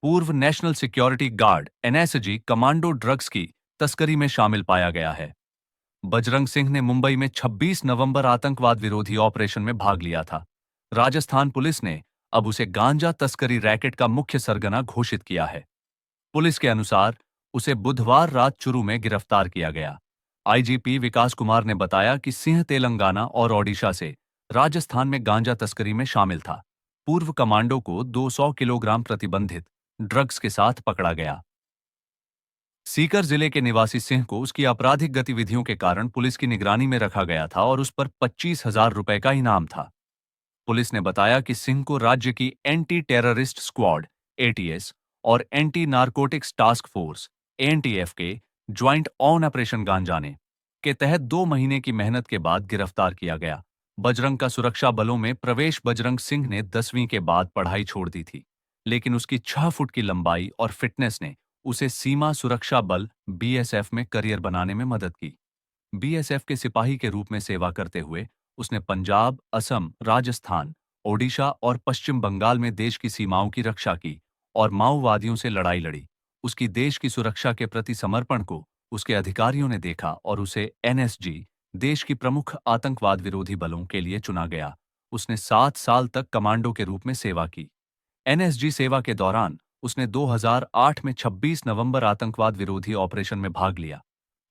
पूर्व national security guard NSG commando drugs की तस्करी में शामिल पाया गया है। बजरंग सिंह ने मुंबई में 26 नवंबर आतंकवाद विरोधी ऑपरेशन में भाग लिया था। राजस्थान पुलिस ने अब उसे गांजा तस्करी रैकेट का मुख्य सरगना घोषित किया है। पुलिस के अनुसार उसे बुधवार रात चुरू में गिरफ्तार किया गया। आईजीपी विकास कुमार ने बताया कि सिंह तेलंगाना और ओडिशा से राजस्थान में गांजा तस्करी में शामिल था। पूर्व कमांडो को 200 किलोग्राम प्रतिबंधित ड्रग्स के साथ पकड़ा गया। सीकर जिले के निवासी सिंह को उसकी आपराधिक गतिविधियों के कारण पुलिस की निगरानी में रखा गया था और उस पर 25,000 रुपए का इनाम था। पुलिस ने बताया कि सिंह को राज्य की एंटी टेररिस्ट स्क्वाड एटीएस और anti narcotics task force NTF के ज्वाइंट ऑन ऑपरेशन गांजाने के तहत 2 महीने की मेहनत के बाद गिरफ्तार किया गया। बजरंग का सुरक्षा बलों में प्रवेश बजरंग सिंह ने 10वीं के बाद पढ़ाई छोड़ दी थी, लेकिन उसकी 6 फुट की लंबाई और फिटनेस ने उसे सीमा सुरक्षा बल बीएसएफ में करियर बनाने में मदद की। बीएसएफ के सिपाही के रूप में सेवा करते हुए उसने पंजाब, असम, राजस्थान, ओडिशा और पश्चिम बंगाल में देश की सीमाओं की रक्षा की और माओवादियों से लड़ाई लड़ी। उसकी देश की सुरक्षा के प्रति समर्पण को उसके अधिकारियों ने देखा और उसे एनएसजी, देश की प्रमुख आतंकवाद विरोधी बलों के लिए चुना गया। उसने 7 साल तक कमांडो के रूप में सेवा की। एनएसजी सेवा के दौरान उसने 2008 में 26 नवंबर आतंकवाद विरोधी ऑपरेशन में भाग लिया।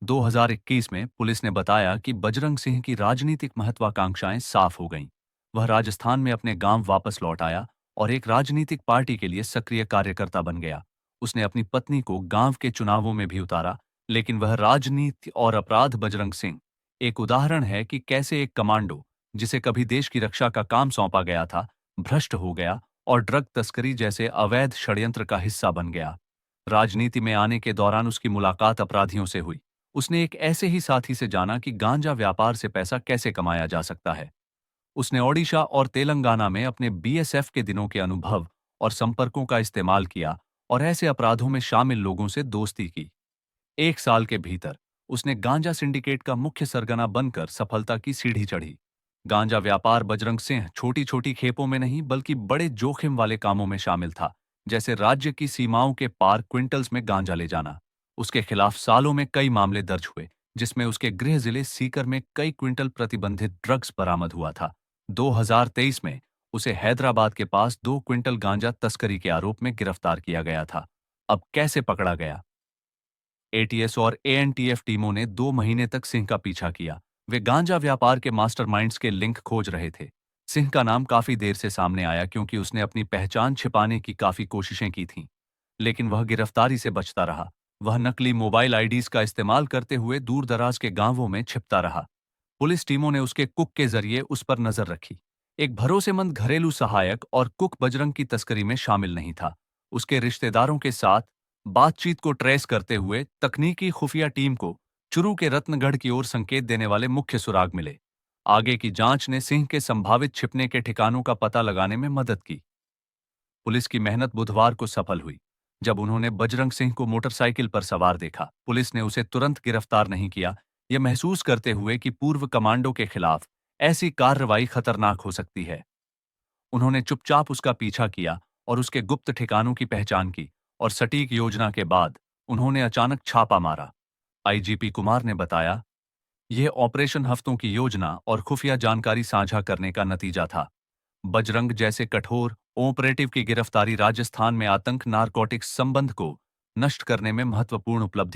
2021 में पुलिस ने बताया कि बजरंग सिंह की राजनीतिक महत्वाकांक्षाएं साफ हो गईं। वह राजस्थान में अपने गांव वापस लौट आया और एक राजनीतिक पार्टी के लिए सक्रिय कार्यकर्ता बन गया। उसने अपनी पत्नी को गांव के चुनावों में भी उतारा, लेकिन वह राजनीति और अपराध बजरंग सिंह एक उदाहरण है कि कैसे एक कमांडो, जिसे कभी देश की रक्षा का काम सौंपा गया था, भ्रष्ट हो गया और ड्रग तस्करी जैसे अवैध षड्यंत्र का हिस्सा बन गया। राजनीति में आने के दौरान उसकी मुलाकात अपराधियों से हुई। उसने एक ऐसे ही साथी से जाना कि गांजा व्यापार से पैसा कैसे कमाया जा सकता है। उसने ओडिशा और तेलंगाना में अपने बीएसएफ के दिनों के अनुभव और संपर्कों का इस्तेमाल किया और ऐसे अपराधों में शामिल लोगों से दोस्ती की। 1 साल के भीतर उसने गांजा सिंडिकेट का मुख्य सरगना बनकर सफलता की सीढ़ी चढ़ी। गांजा व्यापार बजरंग सिंह छोटी छोटी खेपों में नहीं बल्कि बड़े जोखिम वाले कामों में शामिल था, जैसे राज्य की सीमाओं के पार क्विंटल्स में गांजा ले जाना। उसके खिलाफ सालों में कई मामले दर्ज हुए, जिसमें उसके गृह जिले सीकर में कई क्विंटल प्रतिबंधित ड्रग्स बरामद हुआ था। 2023 में उसे हैदराबाद के पास 2 क्विंटल गांजा तस्करी के आरोप में गिरफ्तार किया गया था। अब कैसे पकड़ा गया? एटीएस और एएनटीएफ टीमों ने 2 महीने तक सिंह का पीछा किया। वे गांजा व्यापार के मास्टरमाइंड्स के लिंक खोज रहे थे। सिंह का नाम काफी देर से सामने आया क्योंकि उसने अपनी पहचान छिपाने की काफी कोशिशें की थीं, लेकिन वह गिरफ्तारी से बचता रहा। वह नकली मोबाइल आईडीज का इस्तेमाल करते हुए दूर दराज के गांवों में छिपता रहा। पुलिस टीमों ने उसके कुक के जरिए उस पर नजर रखी। एक भरोसेमंद घरेलू सहायक और कुक बजरंग की तस्करी में शामिल नहीं था। उसके रिश्तेदारों के साथ बातचीत को ट्रेस करते हुए तकनीकी खुफिया टीम को चुरू के रत्नगढ़ की ओर संकेत देने वाले मुख्य सुराग मिले। आगे की जांच ने सिंह के संभावित छिपने के ठिकानों का पता लगाने में मदद की। पुलिस की मेहनत बुधवार को सफल हुई जब उन्होंने बजरंग सिंह को मोटरसाइकिल पर सवार देखा। पुलिस ने उसे तुरंत गिरफ्तार नहीं किया, यह महसूस करते हुए कि पूर्व कमांडो के खिलाफ ऐसी कार्रवाई खतरनाक हो सकती है। उन्होंने चुपचाप उसका पीछा किया और उसके गुप्त ठिकानों की पहचान की और सटीक योजना के बाद उन्होंने अचानक छापा मारा। आईजीपी कुमार ने बताया, यह ऑपरेशन हफ्तों की योजना और खुफिया जानकारी साझा करने का नतीजा था। बजरंग जैसे कठोर ऑपरेटिव की गिरफ्तारी राजस्थान में आतंक नारकोटिक्स संबंध को नष्ट करने में महत्वपूर्ण उपलब्धि